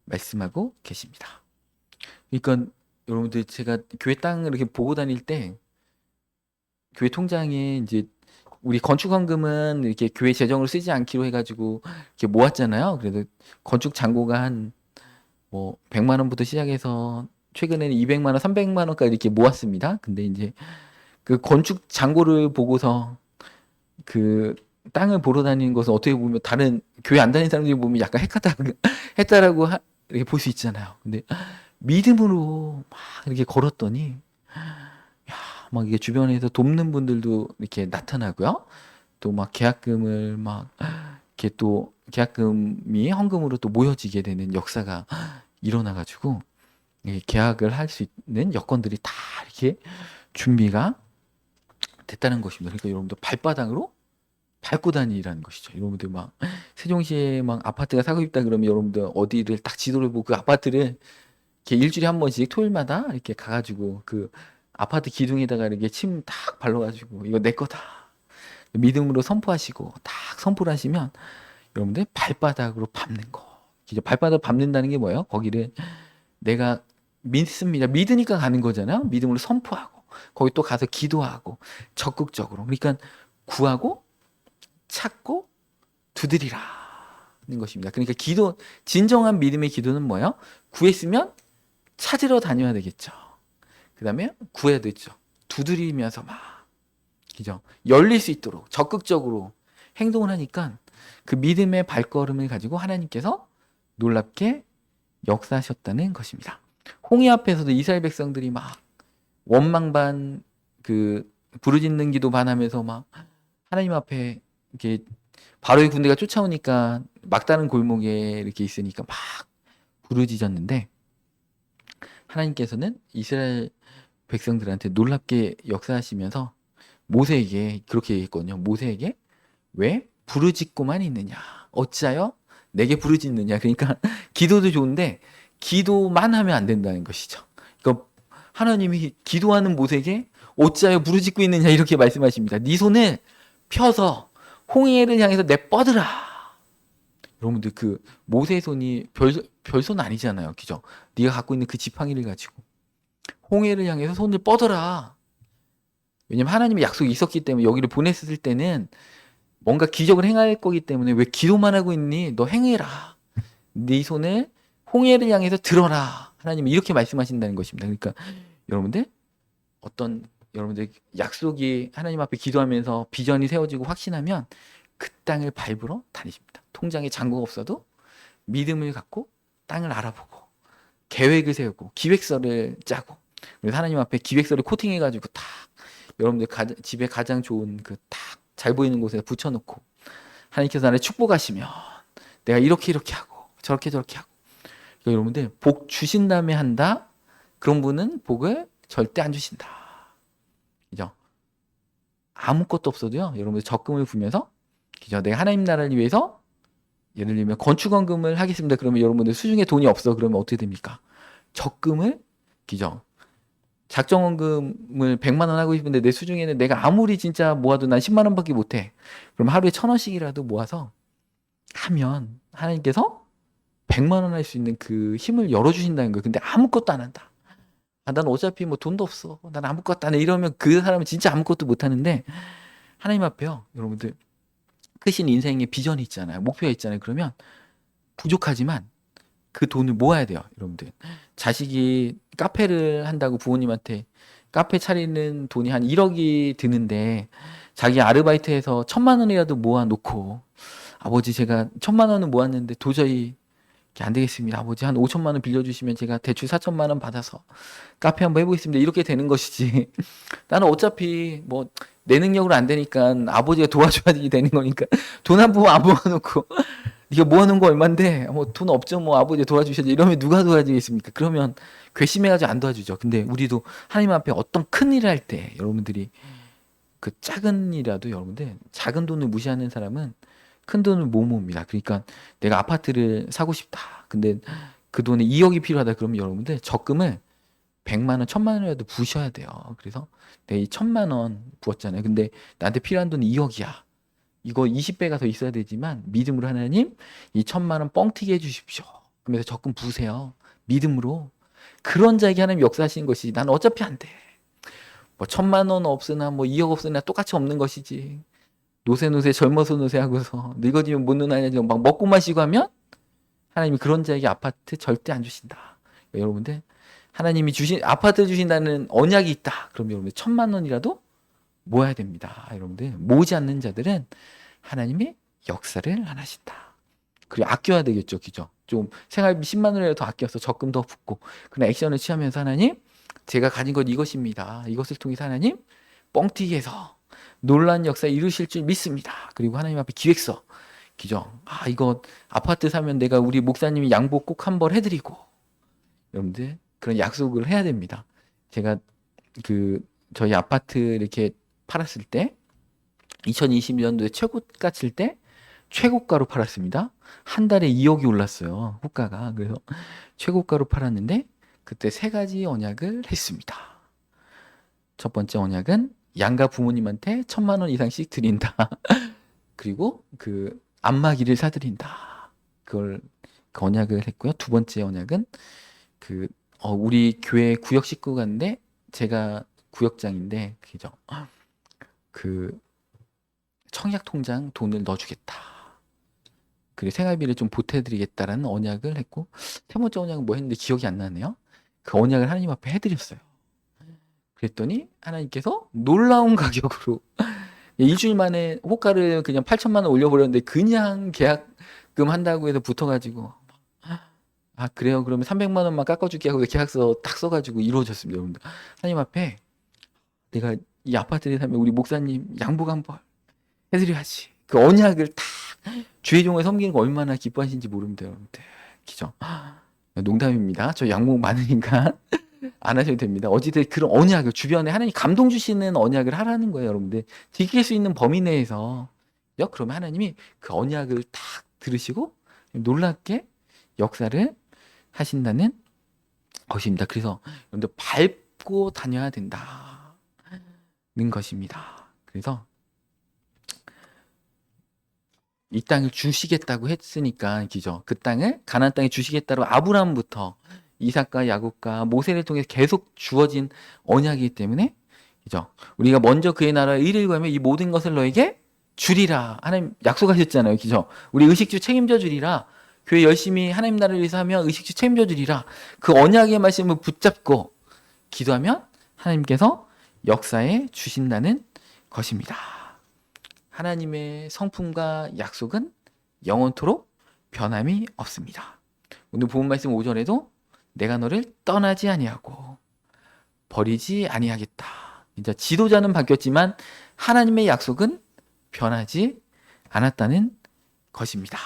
A: 말씀하고 계십니다. 그러니까 여러분들 제가 교회 땅을 이렇게 보고 다닐 때 교회 통장에 이제 우리 건축헌금은 이렇게 교회 재정을 쓰지 않기로 해가지고 이렇게 모았잖아요. 그래도 건축 잔고가 한 뭐 100만 원부터 시작해서 최근에는 200만 원, 300만 원까지 이렇게 모았습니다. 근데 이제 그 건축 잔고를 보고서 그 땅을 보러 다니는 것은 어떻게 보면 다른 교회 안 다니는 사람들이 보면 약간 했다라고 이렇게 볼 수 있잖아요. 근데 믿음으로 막 이렇게 걸었더니 야, 막 이게 주변에서 돕는 분들도 이렇게 나타나고요. 또 막 계약금을 막 이렇게 또 계약금이 헌금으로 또 모여지게 되는 역사가 일어나가지고 계약을 할 수 있는 여건들이 다 이렇게 준비가 됐다는 것입니다. 그러니까 여러분들 발바닥으로 밟고 다니라는 것이죠. 여러분들 막 세종시에 막 아파트가 사고 싶다 그러면 여러분들 어디를 딱 지도를 보고 그 아파트를 이렇게 일주일에 한 번씩 토요일마다 이렇게 가가지고 그 아파트 기둥에다가 이렇게 침 딱 발라가지고 이거 내 거다. 믿음으로 선포하시고 딱 선포를 하시면 여러분들 발바닥으로 밟는 거. 이제 발바닥 밟는다는 게 뭐예요? 거기를 내가 믿습니다. 믿으니까 가는 거잖아요. 믿음으로 선포하고 거기 또 가서 기도하고 적극적으로. 그러니까 구하고 찾고 두드리라는 것입니다. 그러니까 기도 진정한 믿음의 기도는 뭐예요? 구했으면 찾으러 다녀야 되겠죠. 그다음에 구해야 되죠. 두드리면서 막 그죠? 열릴 수 있도록 적극적으로 행동을 하니까 그 믿음의 발걸음을 가지고 하나님께서 놀랍게 역사하셨다는 것입니다. 홍해 앞에서도 이스라엘 백성들이 막 원망 반 그 부르짖는 기도 반 하면서 막 하나님 앞에 이렇게 바로의 군대가 쫓아오니까 막다른 골목에 이렇게 있으니까 막 부르짖었는데 하나님께서는 이스라엘 백성들한테 놀랍게 역사하시면서 모세에게 그렇게 얘기했거든요. 모세에게 왜 부르짖고만 있느냐? 어찌하여 내게 부르짖느냐? 그러니까 기도도 좋은데 기도만 하면 안 된다는 것이죠. 그러니까 하나님이 기도하는 모세에게 어찌하여 부르짖고 있느냐 이렇게 말씀하십니다. 네 손을 펴서 홍해를 향해서 내뻗으라. 여러분들 그 모세의 손이 별손 아니잖아요. 그죠? 네가 갖고 있는 그 지팡이를 가지고 홍해를 향해서 손을 뻗어라. 왜냐면 하나님의 약속이 있었기 때문에 여기를 보냈을 때는 뭔가 기적을 행할 거기 때문에 왜 기도만 하고 있니? 너 행해라. 네 손을 홍해를 향해서 들어라. 하나님이 이렇게 말씀하신다는 것입니다. 그러니까 여러분들 여러분들 약속이 하나님 앞에 기도하면서 비전이 세워지고 확신하면 그 땅을 밟으러 다니십니다. 통장에 잔고가 없어도 믿음을 갖고 땅을 알아보고 계획을 세우고 기획서를 짜고 그래서 하나님 앞에 기획서를 코팅해가지고 딱 여러분들 집에 가장 좋은 그 딱 잘 보이는 곳에 붙여놓고 하나님께서 나를 축복하시면 내가 이렇게 하고 저렇게 하고 그러니까 여러분들 복 주신 다음에 한다 그런 분은 복을 절대 안 주신다. 그죠? 아무것도 없어도요 여러분들 적금을 부면서 그죠? 내가 하나님 나라를 위해서 예를 들면 건축원금을 하겠습니다. 그러면 여러분들 수중에 돈이 없어. 그러면 어떻게 됩니까? 적금을 그죠? 작정원금을 100만 원 하고 싶은데 내 수중에는 내가 아무리 진짜 모아도 난 10만 원밖에 못 해. 그럼 하루에 1,000원씩이라도 모아서 하면 하나님께서 100만 원 할 수 있는 그 힘을 열어주신다는 거예요. 근데 아무것도 안 한다. 아, 난 어차피 뭐 돈도 없어. 난 아무것도 안 해. 이러면 그 사람은 진짜 아무것도 못 하는데 하나님 앞에요. 여러분들 크신 인생의 비전이 있잖아요. 목표가 있잖아요. 그러면 부족하지만 그 돈을 모아야 돼요. 여러분들. 자식이 카페를 한다고 부모님한테 카페 차리는 돈이 한 1억이 드는데 자기 아르바이트해서 1,000만 원이라도 모아놓고 아버지 제가 1,000만 원은 모았는데 도저히 안 되겠습니다. 아버지 한 5천만 원 빌려주시면 제가 대출 4천만 원 받아서 카페 한번 해보겠습니다. 이렇게 되는 것이지. 나는 어차피 뭐 내 능력으로 안 되니까 아버지가 도와줘야지 되는 거니까 돈 한 푼 안 모아놓고 네가 모아놓은 거 얼만데 뭐 돈 없죠. 뭐 아버지 도와주셔야지. 이러면 누가 도와주겠습니까? 그러면 괘씸해가지고 안 도와주죠. 근데 우리도 하나님 앞에 어떤 큰 일을 할 때 여러분들이 그 작은 일이라도 여러분들 작은 돈을 무시하는 사람은 큰 돈을 못 모읍니다. 그러니까 내가 아파트를 사고 싶다. 근데 그 돈에 2억이 필요하다. 그러면 여러분들 적금을 100만 원, 1,000만 원이라도 부으셔야 돼요. 그래서 내가 이 1,000만 원 부었잖아요. 근데 나한테 필요한 돈이 2억이야. 이거 20배가 더 있어야 되지만 믿음으로 하나님 이 1,000만 원 뻥튀기 해주십시오. 그러면서 적금 부으세요. 믿음으로. 그런 자에게 하나님 역사하시는 것이지. 난 어차피 안 돼. 뭐 1,000만 원 없으나 뭐 2억 없으나 똑같이 없는 것이지. 노세 젊어서 노세 하고서 늙어지면 못 노나냐 막 먹고 마시고 하면 하나님이 그런 자에게 아파트 절대 안 주신다. 그러니까 여러분들 하나님이 주신 아파트 주신다는 언약이 있다. 그럼 여러분들 1,000만 원이라도 모아야 됩니다. 여러분들 모으지 않는 자들은 하나님이 역사를 안 하신다. 그리고 아껴야 되겠죠, 그죠? 좀 생활비 10만 원이라도 더 아껴서 적금 더 붓고 그런 액션을 취하면서 하나님 제가 가진 것 이것입니다. 이것을 통해서 하나님 뻥튀기해서 놀라운 역사 이루실 줄 믿습니다. 그리고 하나님 앞에 기획서, 그죠? 아 이거 아파트 사면 내가 우리 목사님이 양보 꼭 한 번 해드리고 여러분들 그런 약속을 해야 됩니다. 제가 그 저희 아파트 이렇게 팔았을 때 2020년도에 최고가 칠 때 최고가로 팔았습니다. 한 달에 2억이 올랐어요. 호가가. 그래서 최고가로 팔았는데 그때 세 가지 언약을 했습니다. 첫 번째 언약은 양가 부모님한테 1,000만 원 이상씩 드린다. 그리고 그 안마기를 사드린다. 그 언약을 했고요. 두 번째 언약은 우리 교회 구역 식구가인데 제가 구역장인데 그죠? 그 청약 통장 돈을 넣어주겠다. 그리고 생활비를 좀 보태드리겠다라는 언약을 했고 세 번째 언약은 뭐 했는데 기억이 안 나네요. 그 언약을 하나님 앞에 해드렸어요. 그랬더니 하나님께서 놀라운 가격으로 일주일 만에 호가를 그냥 8천만 원 올려버렸는데 그냥 계약금 한다고 해서 붙어가지고 아 그래요? 그러면 300만 원만 깎아줄게 하고 계약서 딱 써가지고 이루어졌습니다. 여러분들 하나님 앞에 내가 이 아파트를 사면 우리 목사님 양복 한벌 해드려야지. 그 언약을 다 주의 종을 섬기는 거 얼마나 기뻐하시는지 모릅니다. 여러분들. 그죠? 농담입니다. 저 양복 많으니까 안 하셔도 됩니다. 어찌든 그런 언약을 주변에 하나님 감동 주시는 언약을 하라는 거예요, 여러분들. 지킬 수 있는 범위 내에서. 그러면 하나님이 그 언약을 딱 들으시고 놀랍게 역사를 하신다는 것입니다. 그래서 여러분들 밟고 다녀야 된다는 것입니다. 그래서 이 땅을 주시겠다고 했으니까 기죠. 그 땅을 가나안 땅에 주시겠다고 아브라함부터 이삭과 야곱과 모세를 통해서 계속 주어진 언약이기 때문에 그죠. 우리가 먼저 그의 나라의 의를 구하면 이 모든 것을 너에게 주리라. 하나님 약속하셨잖아요. 그죠. 우리 의식주 책임져 주리라. 교회 열심히 하나님 나라를 위해서 하면 의식주 책임져 주리라. 그 언약의 말씀을 붙잡고 기도하면 하나님께서 역사해 주신다는 것입니다. 하나님의 성품과 약속은 영원토록 변함이 없습니다. 오늘 본 말씀 5절에도 내가 너를 떠나지 아니하고 버리지 아니하겠다. 이제 지도자는 바뀌었지만 하나님의 약속은 변하지 않았다는 것입니다.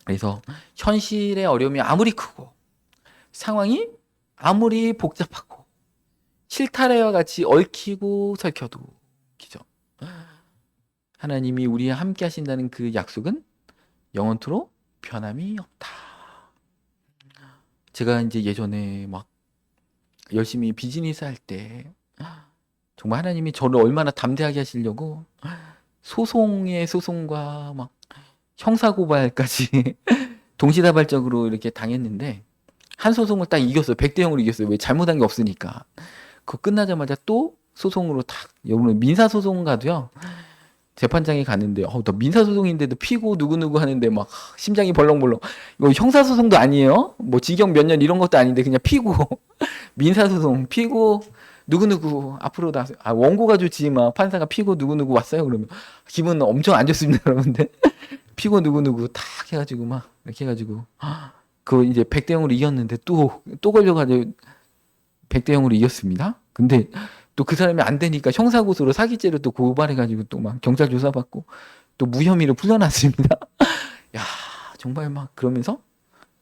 A: 그래서 현실의 어려움이 아무리 크고 상황이 아무리 복잡하고 실타래와 같이 얽히고 설켜도 기죠. 하나님이 우리와 함께 하신다는 그 약속은 영원토록 변함이 없다. 제가 이제 예전에 막 열심히 비즈니스 할 때 정말 하나님이 저를 얼마나 담대하게 하시려고 소송의 소송과 막 형사고발까지 동시다발적으로 이렇게 당했는데 한 소송을 딱 이겼어요. 100대 0으로 이겼어요. 왜 잘못한 게 없으니까. 그거 끝나자마자 또 소송으로 탁, 여러분 민사소송 가도요. 재판장에 갔는데 나 민사소송인데도 피고 누구누구 하는데 막 심장이 벌렁벌렁. 이거 형사소송도 아니에요. 뭐 징역 몇 년 이런 것도 아닌데 그냥 피고 민사소송 피고 누구누구 앞으로 다 원고가 좋지 막 판사가 피고 누구누구 왔어요. 그러면 기분 엄청 안 좋습니다. 여러분들. 피고 누구누구 탁 해가지고 막 이렇게 해가지고 그 이제 100대 0으로 이겼는데 또 걸려가지고 100대 0으로 이겼습니다. 근데 또 그 사람이 안 되니까 형사고소로 사기죄로 또 고발해가지고 또 막 경찰 조사받고 또 무혐의로 풀려났습니다. 야, 정말 막 그러면서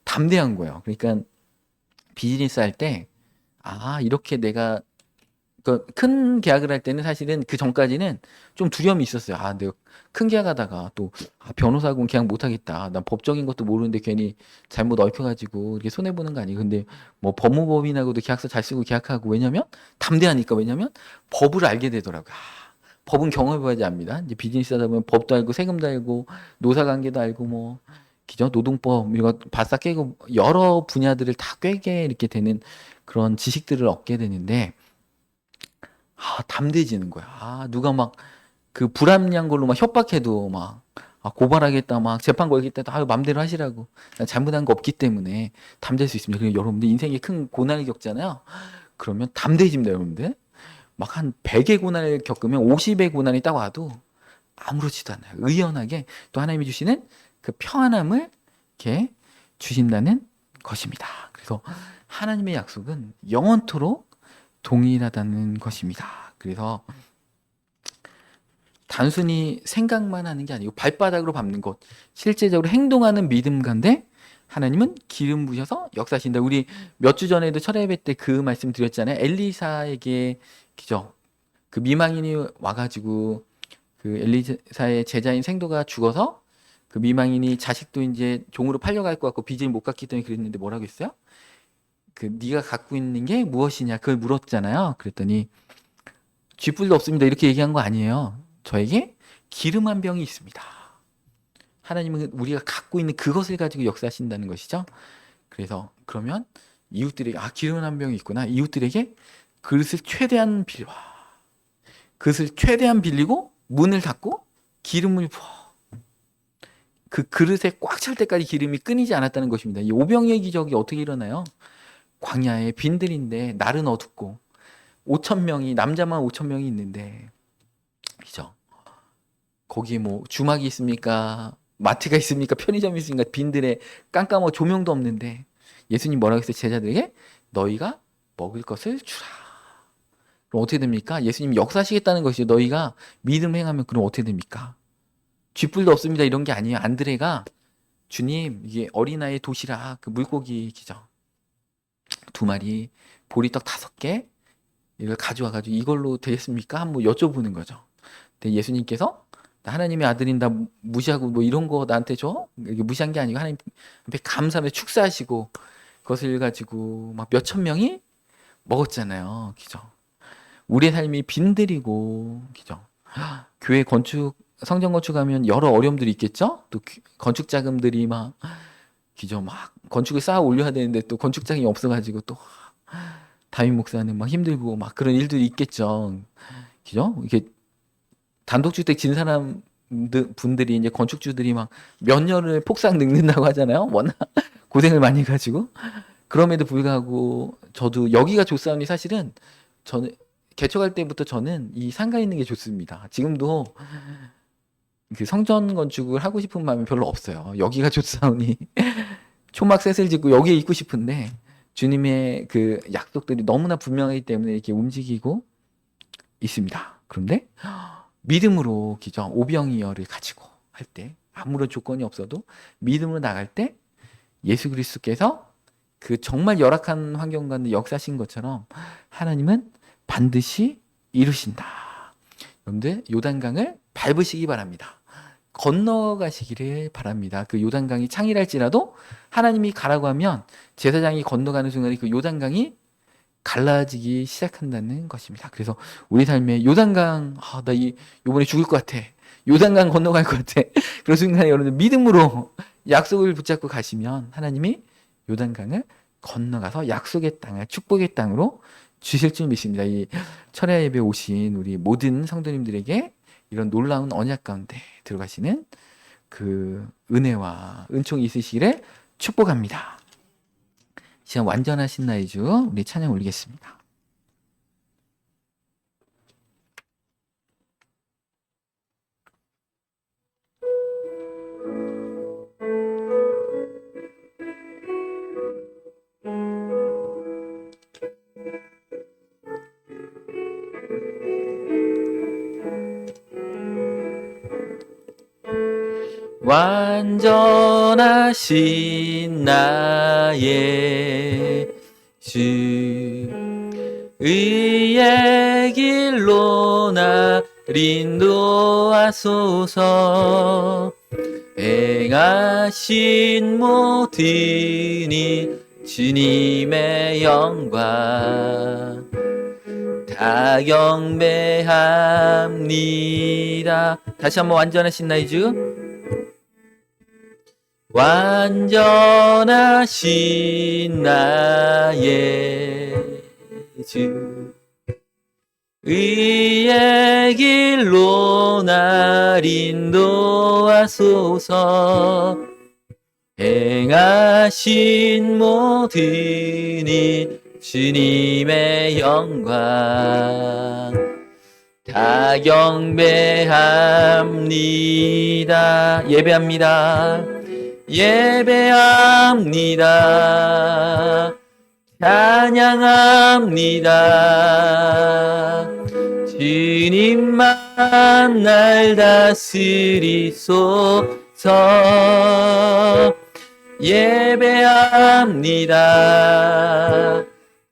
A: 담대한 거예요. 그러니까 비즈니스 할 때, 이렇게 내가 큰 계약을 할 때는 사실은 그 전까지는 좀 두려움이 있었어요. 내가 큰 계약하다가 또 변호사하고는 계약 못 하겠다. 난 법적인 것도 모르는데 괜히 잘못 얽혀가지고 이렇게 손해 보는 거 아니에요. 근데 뭐 법무법인하고도 계약서 잘 쓰고 계약하고 왜냐면 담대하니까 왜냐면 법을 알게 되더라고요. 법은 경험해봐야지 압니다. 이제 비즈니스 하다 보면 법도 알고 세금도 알고 노사관계도 알고 뭐 기죠 노동법 이거 바싹 깨고 여러 분야들을 다 꿰게 이렇게 되는 그런 지식들을 얻게 되는데. 담대해지는 거야. 누가 막 그 불합리한 걸로 막 협박해도 막 고발하겠다, 막 재판 걸겠다, 맘대로 하시라고. 난 잘못한 거 없기 때문에 담대할 수 있습니다. 그리고 여러분들 인생에 큰 고난을 겪잖아요. 그러면 담대해집니다, 여러분들. 막 한 100의 고난을 겪으면 50의 고난이 딱 와도 아무렇지도 않아요. 의연하게 또 하나님이 주시는 그 평안함을 이렇게 주신다는 것입니다. 그래서 하나님의 약속은 영원토록 동일하다는 것입니다. 그래서 단순히 생각만 하는 게 아니고 발바닥으로 밟는 것, 실제적으로 행동하는 믿음가인데 하나님은 기름 부셔서 역사하신다. 우리 몇 주 전에도 철야 예배 때 그 말씀 드렸잖아요. 엘리사에게 기죠. 그 미망인이 와가지고 그 엘리사의 제자인 생도가 죽어서 그 미망인이 자식도 이제 종으로 팔려갈 것 같고 빚을 못 갚기 때문에 그랬는데 뭐라고 했어요? 네가 갖고 있는 게 무엇이냐 그걸 물었잖아요. 그랬더니 쥐뿔도 없습니다. 이렇게 얘기한 거 아니에요. 저에게 기름 한 병이 있습니다. 하나님은 우리가 갖고 있는 그것을 가지고 역사하신다는 것이죠. 그래서 그러면 이웃들에게 기름 한 병이 있구나. 이웃들에게 그릇을 최대한 빌려. 그릇을 최대한 빌리고 문을 닫고 기름을 부어. 그 그릇에 꽉 찰 때까지 기름이 끊이지 않았다는 것입니다. 이 오병이의 기적이 어떻게 일어나요? 광야에 빈들인데 날은 어둡고 5천 명이 남자만 5천 명이 있는데 그죠? 거기에 뭐 주막이 있습니까? 마트가 있습니까? 편의점이 있습니까? 빈들에 깜깜하고 조명도 없는데 예수님 뭐라고 했어요? 제자들에게 너희가 먹을 것을 주라. 그럼 어떻게 됩니까? 예수님이 역사하시겠다는 것이죠. 너희가 믿음 행하면 그럼 어떻게 됩니까? 쥐뿔도 없습니다. 이런 게 아니에요. 안드레가 주님 이게 어린아이의 도시락 그 물고기 기죠. 2마리 보리떡 5개 이걸 가져와가지고 이걸로 되겠습니까? 한번 여쭤보는 거죠. 근데 예수님께서 나 하나님의 아들인다 무시하고 뭐 이런 거 나한테 줘? 이게 무시한 게 아니고 하나님 앞에 감사하며 축사하시고 그것을 가지고 막 몇천 명이 먹었잖아요. 그죠? 우리의 삶이 빈들이고, 그죠? 교회 건축, 성전 건축하면 여러 어려움들이 있겠죠? 또 건축 자금들이 막, 그죠? 막 건축을 쌓아 올려야 되는데 또 건축 자금이 없어가지고 또 담임 목사는 막 힘들고 막 그런 일들이 있겠죠. 그죠? 이게 단독주택 진 사람 분들이 이제 건축주들이 막 몇 년을 폭삭 늙는다고 하잖아요. 워낙 고생을 많이 해가지고. 그럼에도 불구하고 저도 여기가 좋사오니 사실은 저는 개척할 때부터 저는 이 상가 있는 게 좋습니다. 지금도 그 성전 건축을 하고 싶은 마음이 별로 없어요. 여기가 좋사오니 초막 셋을 짓고 여기에 있고 싶은데 주님의 그 약속들이 너무나 분명하기 때문에 이렇게 움직이고 있습니다. 그런데 믿음으로 기죠 오병이어를 가지고 할 때 아무런 조건이 없어도 믿음으로 나갈 때 예수 그리스도께서 그 정말 열악한 환경 가운데 역사하신 것처럼 하나님은 반드시 이루신다. 여러분들 요단강을 밟으시기 바랍니다. 건너가시기를 바랍니다. 그 요단강이 창이랄지라도 하나님이 가라고 하면 제사장이 건너가는 순간에 그 요단강이 갈라지기 시작한다는 것입니다. 그래서 우리 삶에 요단강, 나 요번에 죽을 것 같아. 요단강 건너갈 것 같아. 그런 순간에 여러분들 믿음으로 약속을 붙잡고 가시면 하나님이 요단강을 건너가서 약속의 땅을 축복의 땅으로 주실 줄 믿습니다. 이 철야 예배 오신 우리 모든 성도님들에게 이런 놀라운 언약 가운데 들어가시는 그 은혜와 은총이 있으시기를 축복합니다. 시간 완전하신 나의 주 우리 찬양 올리겠습니다. 완전하신 나의 주 의의 길로 나 인도하소서. 행하신 모든 이 주님의 영광 다 경배합니다. 다시 한번 완전하신 나의 주 완전하신 나의 주 의의 길로 날 인도하소서. 행하신 모든 이 주님의 영광 다 경배합니다. 예배합니다. 예배합니다. 찬양합니다. 주님만 날 다스리소서. 예배합니다.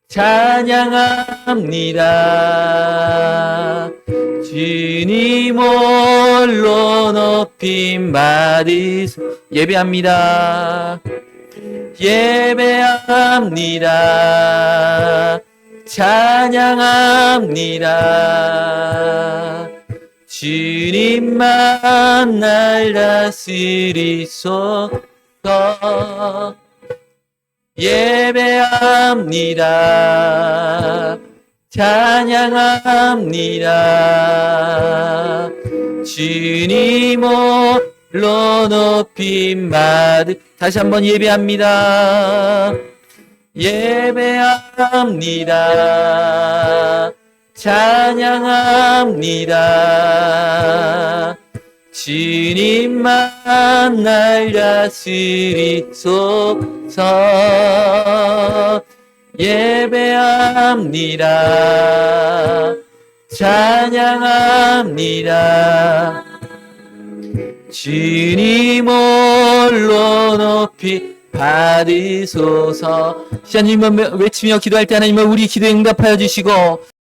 A: 찬양합니다. 주님 홀로 높임 받으소. 예배합니다. 예배합니다. 찬양합니다. 주님만 날 다스리소서. 예배합니다. 찬양합니다. 주님 홀로 높임 받으. 다시 한번 예배합니다. 예배합니다. 찬양합니다. 주님만 날 다스리소서. 예배합니다. 찬양합니다. 주님 홀로 높이 받으소서. 시간님만 외치며 기도할 때 하나님은 우리 기도에 응답하여 주시고